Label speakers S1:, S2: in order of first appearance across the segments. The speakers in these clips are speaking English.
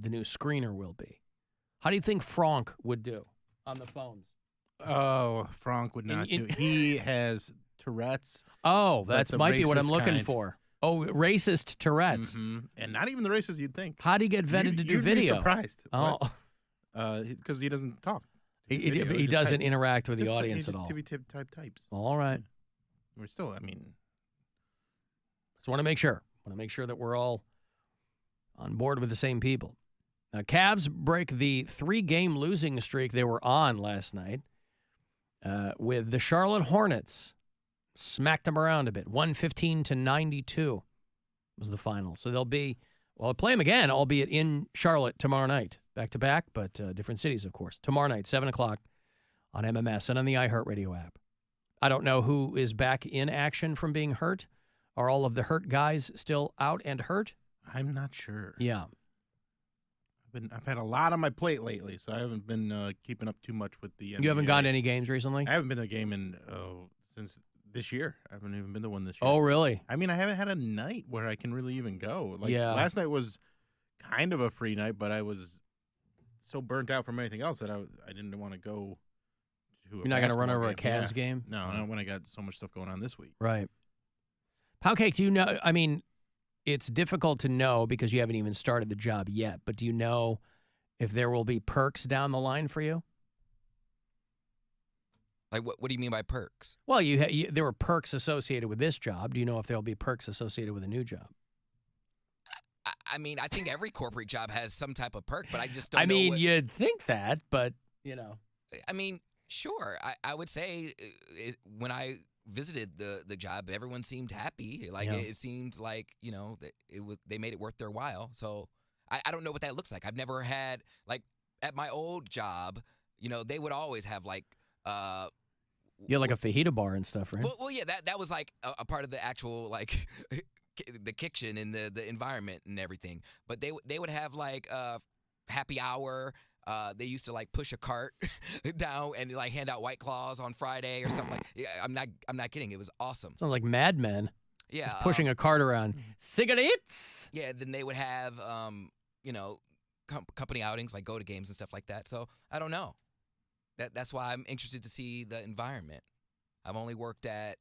S1: the new screener will be. How do you think Franck would do on the phones?
S2: Oh, Franck would not do. He has Tourette's.
S1: Oh, that might be what I'm looking
S2: kind.
S1: for. Oh, racist Tourette's.
S2: Mm-hmm. And not even the racist you'd think.
S1: How do you get vetted to do
S2: you'd
S1: video?
S2: Be surprised.
S1: Oh.
S2: Because he doesn't talk.
S1: He doesn't interact with the audience at all.
S2: He just types.
S1: All right.
S2: We're still, I mean.
S1: Just want to make sure. Want to make sure that we're all on board with the same people. Now, Cavs break the 3-game losing streak they were on last night with the Charlotte Hornets. Smacked them around a bit. 115-92 was the final. So they'll play them again, albeit in Charlotte tomorrow night. Back-to-back, but different cities, of course. Tomorrow night, 7 o'clock on MMS and on the iHeartRadio app. I don't know who is back in action from being hurt. Are all of the hurt guys still out and hurt?
S2: I'm not sure.
S1: Yeah.
S2: I've had a lot on my plate lately, so I haven't been keeping up too much with the NBA.
S1: You haven't gone to any games recently?
S2: I haven't been to a game since this year. I haven't even been to one this year.
S1: Oh, really?
S2: I mean, I haven't had a night where I can really even go.
S1: Last
S2: night was kind of a free night, but I was so burnt out from anything else that I didn't want to go to
S1: You're not going to run over a Cavs game?
S2: No, not when I got so much stuff going on this week.
S1: Right. Poundcake, do you know, I mean, it's difficult to know because you haven't even started the job yet, but do you know if there will be perks down the line for you?
S3: Like, what do you mean by perks?
S1: Well, there were perks associated with this job. Do you know if there will be perks associated with a new job?
S3: I mean, I think every corporate job has some type of perk, but I just don't know.
S1: I mean, you'd think that, but, you know.
S3: I mean, sure. I would say when I visited the job, everyone seemed happy. Like, it seemed like, you know, that they made it worth their while. So I don't know what that looks like. I've never had, like, at my old job, you know, they would always have, like,
S1: you had like a fajita bar and stuff, right?
S3: Well, yeah, that was like a part of the actual, like, the kitchen and the environment and everything. But they would have like happy hour. They used to like push a cart down and like hand out White Claws on Friday or something. Yeah, I'm not kidding. It was awesome.
S1: Sounds like Mad Men.
S3: Yeah,
S1: just pushing a cart around. Cigarettes.
S3: Yeah, then they would have you know, company outings like go to games and stuff like that. So I don't know. That's why I'm interested to see the environment. I've only worked at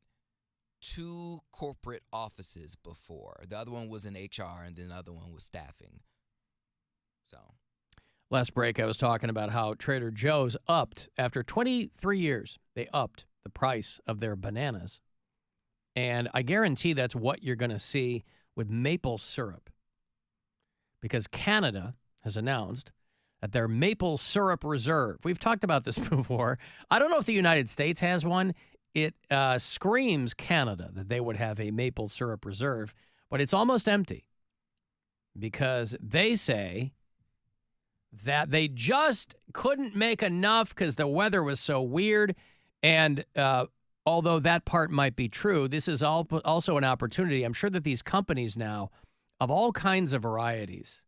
S3: 2 corporate offices before. The other one was in HR, and then the other one was staffing. So,
S1: last break, I was talking about how Trader Joe's upped, after 23 years, they upped the price of their bananas. And I guarantee that's what you're going to see with maple syrup. Because Canada has announced that their maple syrup reserve, we've talked about this before. I don't know if the United States has one. It screams Canada that they would have a maple syrup reserve, but it's almost empty because they say that they just couldn't make enough because the weather was so weird. And although that part might be true, this is also an opportunity. I'm sure that these companies now of all kinds of varieties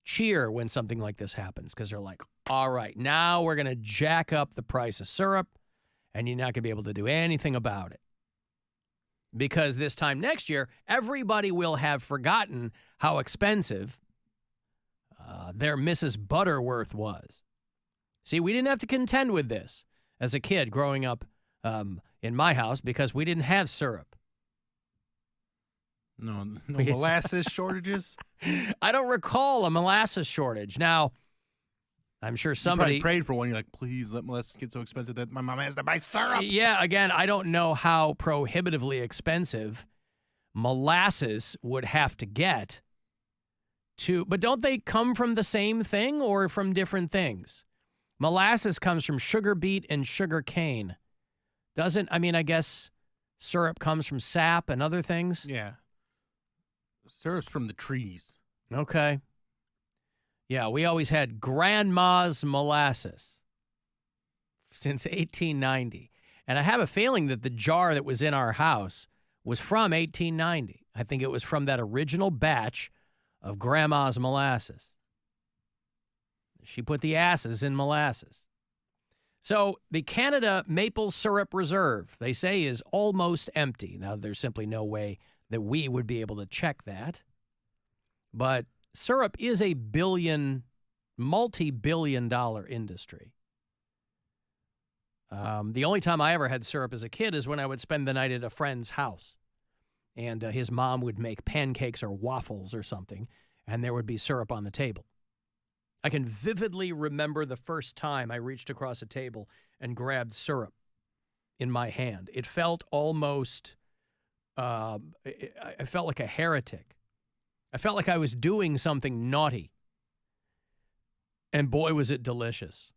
S1: cheer when something like this happens because they're like, all right, now we're going to jack up the price of syrup and you're not going to be able to do anything about it. Because this time next year, everybody will have forgotten how expensive their Mrs. Butterworth was. See, we didn't have to contend with this as a kid growing up in my house because we didn't have syrup.
S2: No molasses shortages?
S1: I don't recall a molasses shortage. Now, I'm sure somebody
S2: you prayed for one. You're like, please let molasses get so expensive that my mom has to buy syrup.
S1: Yeah, again, I don't know how prohibitively expensive molasses would have to get but don't they come from the same thing or from different things? Molasses comes from sugar beet and sugar cane. I guess syrup comes from sap and other things?
S2: Yeah. Syrup's from the trees.
S1: Okay. Yeah, we always had Grandma's molasses since 1890. And I have a feeling that the jar that was in our house was from 1890. I think it was from that original batch of Grandma's molasses. She put the asses in molasses. So the Canada Maple Syrup Reserve, they say, is almost empty. Now, there's simply no way that we would be able to check that. But syrup is a multi-billion-dollar industry. The only time I ever had syrup as a kid is when I would spend the night at a friend's house. And his mom would make pancakes or waffles or something, and there would be syrup on the table. I can vividly remember the first time I reached across a table and grabbed syrup in my hand. It felt almost, I felt like a heretic. I felt like I was doing something naughty. And boy, was it delicious.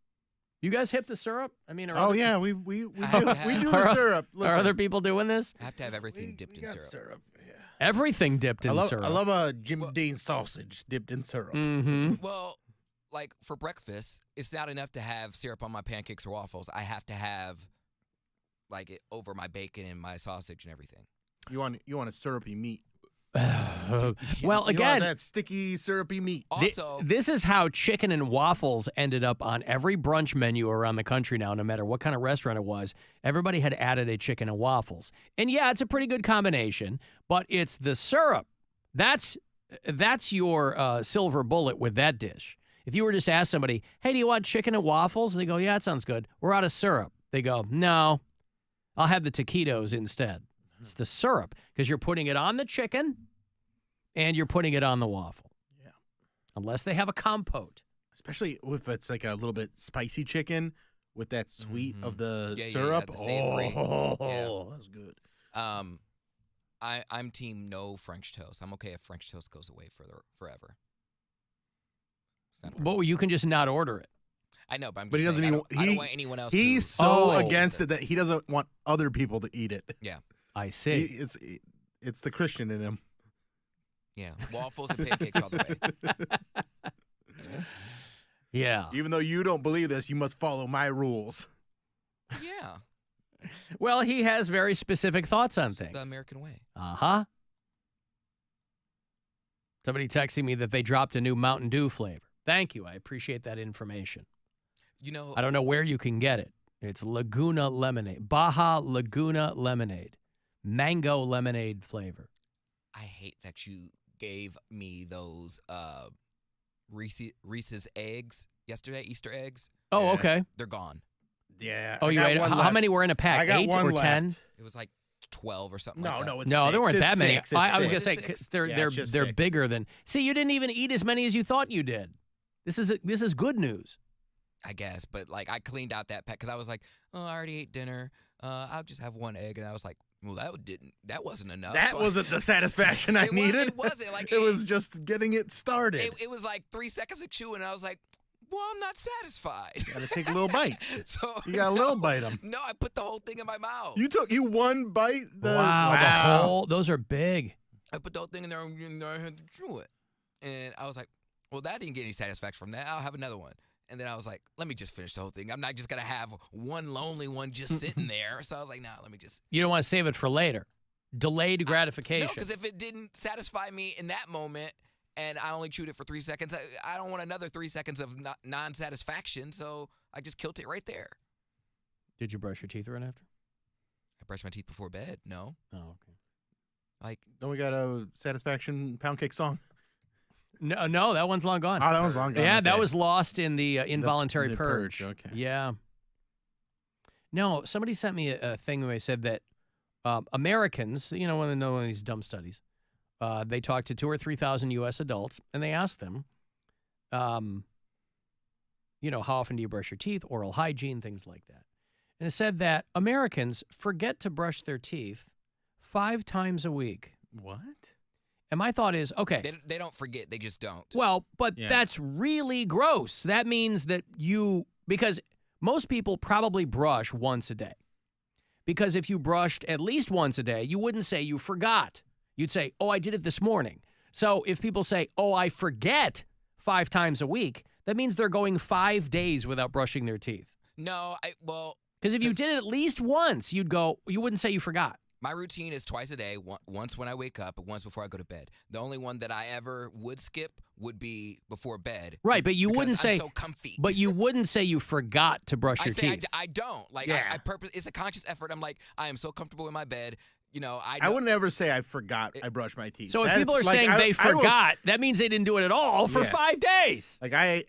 S1: You guys hip to syrup? I mean,
S2: we do the syrup. Listen,
S1: are other people doing this?
S3: I have to have everything dipped in syrup.
S2: Yeah.
S1: Everything dipped in syrup.
S2: I love a Jim Dean sausage dipped in syrup.
S1: Mm-hmm.
S3: Well, like for breakfast, it's not enough to have syrup on my pancakes or waffles. I have to have like it over my bacon and my sausage and everything.
S2: You want a syrupy meat.
S1: Well,
S2: You
S1: again,
S2: want that sticky syrupy meat.
S3: Also,
S1: this is how chicken and waffles ended up on every brunch menu around the country now, no matter what kind of restaurant it was. Everybody had added a chicken and waffles. And yeah, it's a pretty good combination, but it's the syrup. That's your silver bullet with that dish. If you were just to ask somebody, hey, do you want chicken and waffles? And they go, yeah, that sounds good. We're out of syrup. They go, no, I'll have the taquitos instead. It's the syrup because you're putting it on the chicken and you're putting it on the waffle.
S2: Yeah.
S1: Unless they have a compote.
S2: Especially if it's like a little bit spicy chicken with that sweet of the
S3: Yeah,
S2: syrup.
S3: the savory.
S2: Oh, that's good.
S3: I'm team no French toast. I'm okay if French toast goes away forever. It's not a problem.
S1: But you can just not order it.
S3: I know, but I'm just
S2: But he doesn't
S3: saying,
S2: even.
S3: I don't want anyone else
S2: He's
S3: to.
S2: so
S1: Oh.
S2: against it that he doesn't want other people to eat it.
S3: Yeah.
S1: I see.
S2: It's the Christian in him.
S3: Yeah. Waffles and pancakes all the way.
S1: Yeah.
S2: Even though you don't believe this, you must follow my rules.
S3: Yeah.
S1: Well, he has very specific thoughts on
S3: It's
S1: things.
S3: the American way.
S1: Uh-huh. Somebody texting me that they dropped a new Mountain Dew flavor. Thank you. I appreciate that information.
S3: You know,
S1: I don't know where you can get it. It's Laguna Lemonade. Baja Laguna Lemonade. Mango lemonade flavor.
S3: I hate that you gave me those Reese's eggs yesterday, Easter eggs.
S1: Oh,
S2: Yeah.
S1: okay.
S3: They're gone.
S2: Yeah.
S1: Oh, you ate how many were in a pack?
S2: I got
S1: 8
S2: one
S1: or
S2: left.
S1: 10?
S3: It was like 12 or something
S2: No,
S3: like that.
S2: no, it's
S1: No,
S2: six.
S1: there weren't
S2: It's
S1: that many.
S2: six.
S1: I was
S2: It's
S1: gonna
S2: six.
S1: say 'cause
S3: six.
S1: they're
S2: Yeah,
S1: they're
S2: it's just
S1: they're
S2: six.
S1: bigger than. See, you didn't even eat as many as you thought you did. This is good news.
S3: I guess, but like I cleaned out that pack because I was like, oh, I already ate dinner. I'll just have one egg, and I was like, well, that wasn't enough.
S2: That
S3: So
S2: wasn't the satisfaction I needed.
S3: It wasn't like
S2: It was just getting it started.
S3: It was like 3 seconds of chewing, and I was like, well, I'm not satisfied.
S2: Got to take little bites.
S3: So
S2: You got a little bite them.
S3: No, I put the whole thing in my mouth.
S2: You took one bite.
S1: Wow, those are big.
S3: I put the whole thing in there, and I had to chew it, and I was like, well, that didn't get any satisfaction from that. I'll have another one. And then I was like, let me just finish the whole thing. I'm not just going to have one lonely one just sitting there. So I was like, nah, let me just.
S1: You don't want to save it for later. Delayed gratification.
S3: No, because if it didn't satisfy me in that moment and I only chewed it for 3 seconds, I don't want another 3 seconds of non-satisfaction. So I just killed it right there.
S1: Did you brush your teeth right after?
S3: I brushed my teeth before bed. No.
S1: Oh, okay.
S3: Like,
S2: Don't we got a satisfaction Poundcake song?
S1: No, that one's long gone.
S2: Oh, that was long gone.
S1: Yeah, that
S2: Okay.
S1: was lost in the involuntary
S2: the
S1: purge.
S2: Okay.
S1: Yeah. No, somebody sent me a thing where they said that Americans, when they know one of these dumb studies, they talked to 2,000 or 3,000 U.S. adults, and they asked them, how often do you brush your teeth, oral hygiene, things like that. And it said that Americans forget to brush their teeth 5 times a week.
S2: What?
S1: And my thought is, okay.
S3: they don't forget. They just don't.
S1: Well, but
S2: Yeah.
S1: that's really gross. That means that because most people probably brush once a day. Because if you brushed at least once a day, you wouldn't say you forgot. You'd say, oh, I did it this morning. So if people say, oh, I forget 5 times a week, that means they're going 5 days without brushing their teeth.
S3: No,
S1: Because if you did it at least once, you wouldn't say you forgot.
S3: my routine is twice a day, once when I wake up, once before I go to bed. The only one that I ever would skip would be before bed.
S1: Right, but you
S3: because
S1: wouldn't say
S3: I'm so comfy.
S1: But you wouldn't say you forgot to brush your teeth.
S3: I don't. Like,
S2: Yeah.
S3: it's a conscious effort. I'm like, I am so comfortable in my bed.
S2: I wouldn't ever say I forgot I brushed my teeth.
S1: So if
S2: That's
S1: people are
S2: like,
S1: saying they forgot,
S2: will,
S1: that means they didn't do it at all for 5 days.
S2: Like I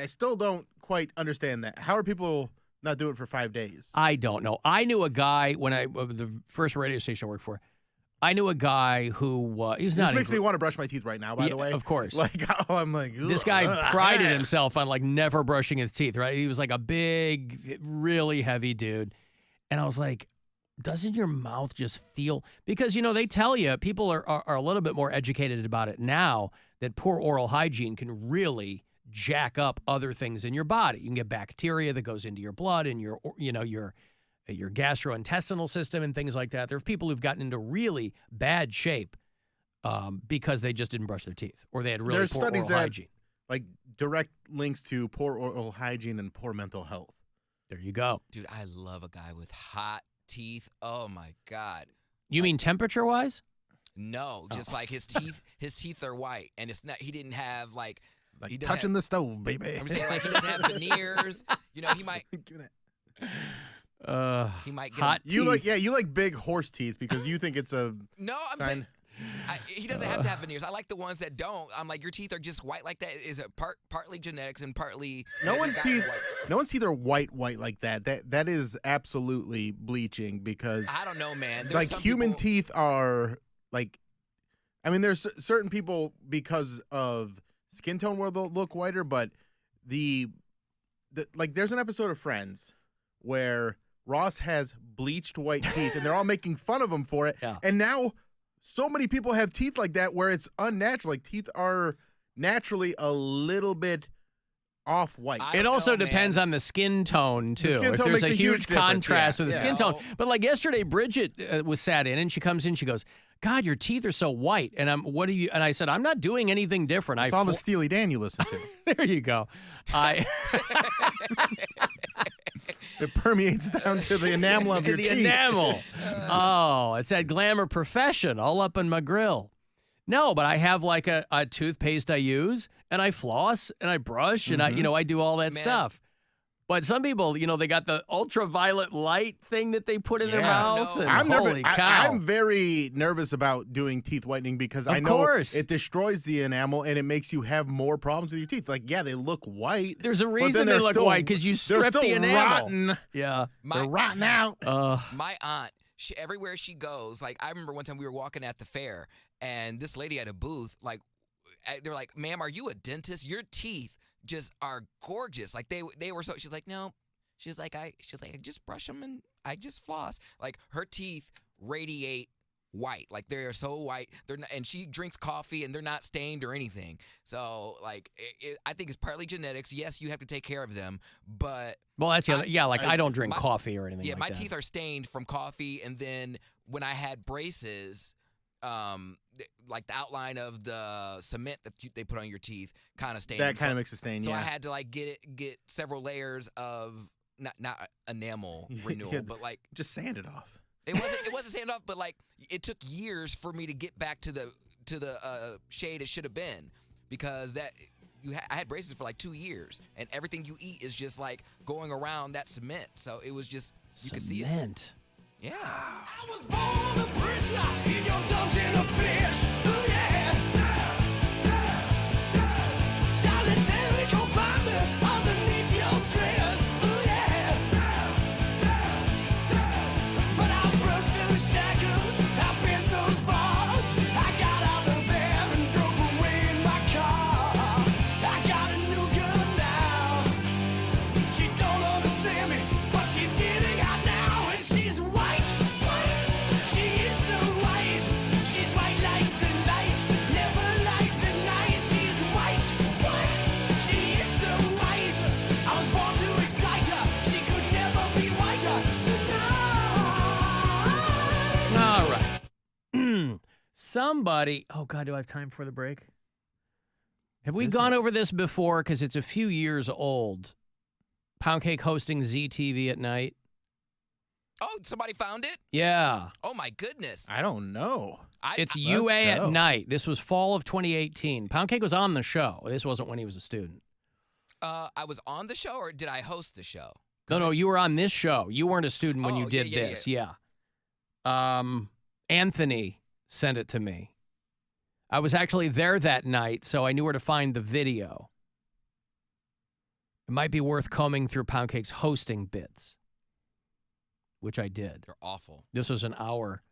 S2: still don't quite understand that. How are people not doing it for 5 days?
S1: I don't know. I knew a guy when the first radio station I worked for. I knew a guy who he was not.
S2: This makes me want to brush my teeth right now. By the way,
S1: of course.
S2: Like I'm like
S1: this guy prided himself on like never brushing his teeth. Right? He was like a big, really heavy dude, and I was like, doesn't your mouth just feel? Because they tell you people are a little bit more educated about it now that poor oral hygiene can really jack up other things in your body. You can get bacteria that goes into your blood and your gastrointestinal system and things like that. There are people who've gotten into really bad shape because they just didn't brush their teeth or they had really poor oral hygiene.
S2: Like direct links to poor oral hygiene and poor mental health.
S1: There you go.
S3: Dude, I love a guy with hot teeth. Oh my God.
S1: You mean temperature-wise?
S3: No, just like his teeth are white, and it's not. He didn't have like
S2: he touching the stove, baby.
S3: I'm saying like he doesn't have veneers. He might. He might get
S1: hot teeth.
S2: You like big horse teeth because you think it's a
S3: no. I'm
S2: sign.
S3: saying he doesn't have to have veneers. I like the ones that don't. I'm like, your teeth are just white like that. Is it partly genetics and partly
S2: no one's teeth are white like that. That is absolutely bleaching because
S3: I don't know, man.
S2: There's like human teeth are like, I mean, there's certain people because of skin tone where they'll look whiter, but like there's an episode of Friends where Ross has bleached white teeth and they're all making fun of him for it.
S1: Yeah.
S2: And now so many people have teeth like that where it's unnatural. Like teeth are naturally a little bit off white.
S1: It also depends on the skin tone too.
S2: Skin
S1: if
S2: tone
S1: there's
S2: makes
S1: a huge contrast with the skin tone. But like yesterday, Bridget was sat in and she comes in, she goes, God, your teeth are so white. And and I said, I'm not doing anything different.
S2: It's all the Steely Dan you listen to.
S1: There you go.
S2: It permeates down to the enamel of your teeth.
S1: To the enamel. Oh, it's that glamour profession all up in my grill. No, but I have like a toothpaste I use, and I floss, and I brush, and I do all that stuff. But some people, they got the ultraviolet light thing that they put in their mouth.
S3: No.
S1: And holy cow.
S2: I'm very nervous about doing teeth whitening because I know it destroys the enamel and it makes you have more problems with your teeth. Like, yeah, they look white.
S1: There's a reason they look white because you strip the enamel.
S2: Rotten.
S1: Yeah.
S2: They're rotten out.
S3: My aunt, everywhere she goes, like I remember one time we were walking at the fair and this lady at a booth, like, they're like, ma'am, are you a dentist? Your teeth just are gorgeous. Like they were so. She's like, no. She's like, I just brush them and I just floss. Like her teeth radiate white. Like they're so white. They're not, and she drinks coffee and they're not stained or anything. So like, I think it's partly genetics. Yes, you have to take care of them, but
S1: that's I don't drink coffee or anything.
S3: Yeah,
S1: like
S3: my
S1: that.
S3: teeth are stained from coffee, and then when I had braces. Like the outline of the cement that they put on your teeth kind of stained.
S2: That kind of makes a stain.
S3: So I had to like get several layers of not enamel renewal, but like
S2: just sand it off.
S3: It wasn't sand off, but like it took years for me to get back to the shade it should have been because I had braces for like 2 years, and everything you eat is just like going around that cement. So it was just you could see it. Yeah.
S4: I was born a prisoner in your dungeon of fish. Ooh, yeah. Solitary confinement underneath your dress. Ooh, yeah. But I broke those shackles, I bent those bars. I got out of there and drove away in my car. I got a new girl now. She don't understand me, but she's getting out now, and she's white.
S1: Somebody, oh God, do I have time for the break? Have we gone over this before? Because it's a few years old. Poundcake hosting ZTV at night.
S3: Oh, somebody found it?
S1: Yeah.
S3: Oh my goodness.
S2: I don't know.
S1: It's UA at night. This was fall of 2018. Poundcake was on the show. This wasn't when he was a student.
S3: I was on the show, or did I host the show?
S1: No, you were on this show. You weren't a student when you did this. Yeah. Anthony sent it to me. I was actually there that night, so I knew where to find the video. It might be worth combing through Poundcake's hosting bits, which I did.
S3: They're awful.
S1: This was an hour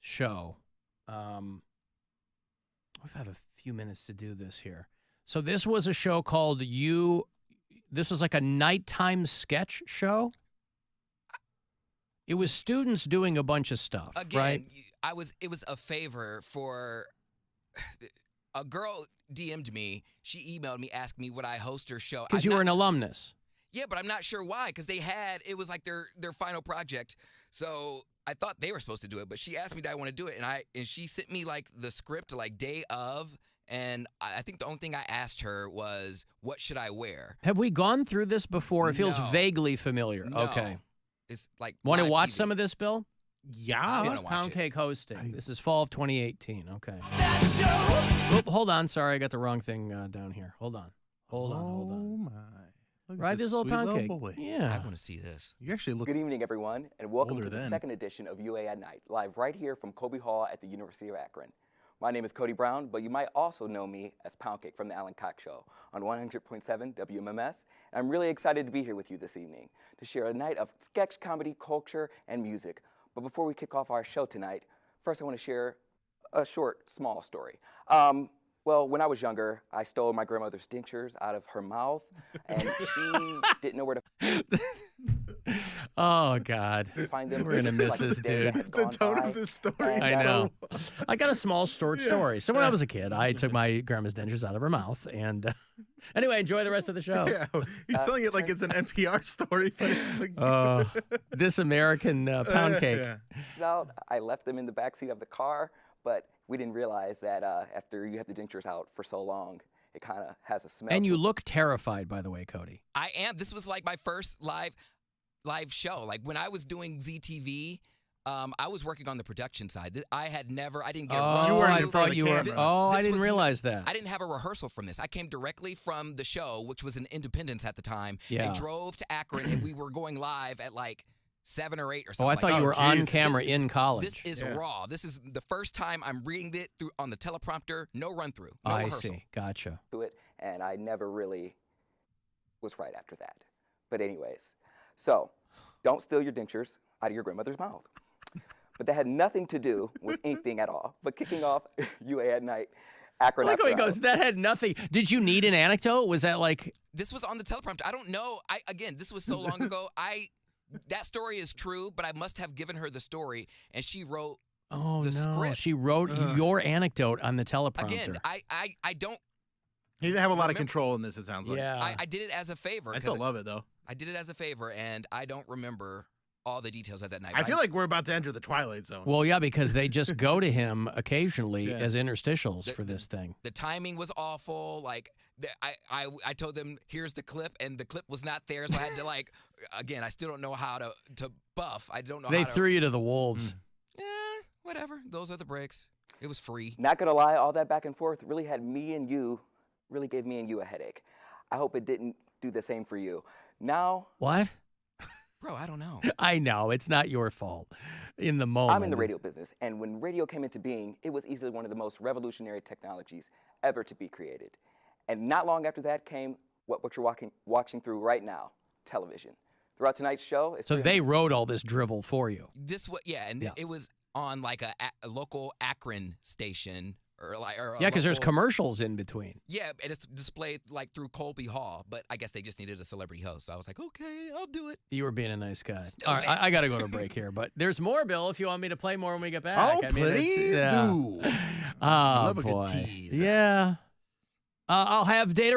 S1: show. I have a few minutes to do this here. So this was a show called This was like a nighttime sketch show. It was students doing a bunch of stuff,
S3: Again,
S1: right?
S3: it was a favor for a girl DM'd me. She emailed me, asked me would I host her show.
S1: Because you were an alumnus.
S3: Yeah, but I'm not sure why, because it was like their final project. So I thought they were supposed to do it, but she asked me, did I want to do it? And she sent me like the script like day of, and I think the only thing I asked her was, what should I wear?
S1: Have we gone through this before? It feels
S3: No.
S1: vaguely familiar.
S3: No.
S1: Okay.
S3: It's like
S1: Want to
S3: live
S1: watch
S3: TV.
S1: some of this, Bill?
S2: Yeah.
S3: wanna
S1: It's
S3: watch it.
S1: Poundcake hosting. This is fall of 2018. Okay.
S4: That show.
S1: Oop, hold on. Sorry, I got the wrong thing down here. Hold on. Hold on.
S2: Oh my! Look at
S1: Right, this little
S2: sweet
S1: Poundcake.
S2: boy.
S3: I
S1: Yeah.
S3: want to see this.
S2: You actually look.
S5: Good evening, everyone, and welcome
S2: older
S5: to the
S2: then.
S5: second edition of UA at Night, live right here from Colby Hall at the University of Akron. My name is Cody Brown, but you might also know me as Poundcake from the Alan Cox Show on 100.7 WMMS. And I'm really excited to be here with you this evening to share a night of sketch comedy, culture, and music. But before we kick off our show tonight, first I want to share a short, small story. Well, when I was younger, I stole my grandmother's dentures out of her mouth, and she didn't know where to
S1: Oh, God.
S5: find them.
S1: We're gonna miss
S5: Like
S1: this
S5: the day that
S1: dude.
S5: had
S2: The
S5: gone
S2: tone
S5: by.
S2: of this story.
S5: And,
S1: I know.
S2: So,
S1: I got a small short story. So when I was a kid, I took my grandma's dentures out of her mouth. And anyway, enjoy the rest of the show.
S2: yeah, he's telling it like it's an NPR story, but it's like.
S1: This American pound cake.
S2: Yeah.
S5: out. I left them in the backseat of the car, but we didn't realize that after you have the dentures out for so long, it kind of has a smell.
S1: And
S5: to
S1: you
S5: it.
S1: look terrified, by the way, Cody.
S3: I am. This was like my first live show. Like when I was doing ZTV, I was working on the production side. I didn't get
S1: Oh,
S2: You weren't
S1: I
S2: in front
S1: thought
S2: of the
S1: you were.
S2: camera.
S1: Oh, I
S3: This
S1: didn't
S3: was-
S1: realize that.
S3: I didn't have a rehearsal from this. I came directly from the show, which was in Independence at the time,
S1: Yeah.
S3: and drove to Akron, and we were going live at like 7 or 8 or
S1: Oh,
S3: something.
S1: I thought
S3: like
S1: you
S3: that.
S1: were on
S2: geez.
S1: camera in college.
S3: This is
S2: Yeah.
S3: raw. This is the first time I'm reading it through on the teleprompter. No run through. No
S1: I
S3: rehearsal.
S1: see. Gotcha.
S5: to it, and I never really was right after that. But anyways, so don't steal your dentures out of your grandmother's mouth. But that had nothing to do with anything at all. But kicking off UA at Night, Akron.
S1: I like how he
S5: After
S1: goes,
S5: Hours.
S1: that had nothing. Did you need an anecdote? Was that like,
S3: This was on the teleprompter. I don't know. This was so long ago. That story is true, but I must have given her the story, and she wrote.
S1: oh,
S3: The
S1: no.
S3: script.
S1: She wrote your anecdote on the teleprompter.
S3: Again, I don't.
S2: He didn't have a lot of
S3: Remember-
S2: control in this, it sounds like.
S1: Yeah.
S3: I did it as a favor.
S2: I still love it, though.
S3: I did it as a favor, and I don't remember all the details of that night.
S2: I
S3: but
S2: feel like we're about to enter the Twilight Zone.
S1: Well, yeah, because they just go to him occasionally
S2: Yeah.
S1: as interstitials for this thing.
S3: the timing was awful. Like I told them, here's the clip, and the clip was not there, so I had to like. Again, I still don't know how to buff. I don't know.
S1: They
S3: how to,
S1: threw you to the wolves.
S3: whatever. Those are the breaks. It was free.
S5: Not gonna lie, all that back and forth really gave me and you a headache. I hope it didn't do the same for you. Now,
S1: What?
S3: Bro, I don't know.
S1: I know. It's not your fault in the moment.
S5: I'm in the radio business, and when radio came into being, it was easily one of the most revolutionary technologies ever to be created. And not long after that came what you're watching through right now, television. Throughout tonight's show, it's
S1: So
S5: pretty
S1: they wrote all this drivel for you.
S3: This was
S1: Yeah.
S3: it was on like a local Akron station or a
S1: Yeah, because there's
S3: local-
S1: commercials in between.
S3: Yeah, and it's displayed like through Colby Hall, but I guess they just needed a celebrity host. So I was like, okay, I'll do it.
S1: You were being a nice guy.
S3: Stupid.
S1: All right, I got to go to a break here, but there's more, Bill, if you want me to play more when we get back.
S2: Oh,
S1: I mean, it's-
S2: please
S1: yeah.
S2: do.
S1: Oh,
S2: Love a good
S1: boy.
S2: tease.
S1: Yeah. I'll have data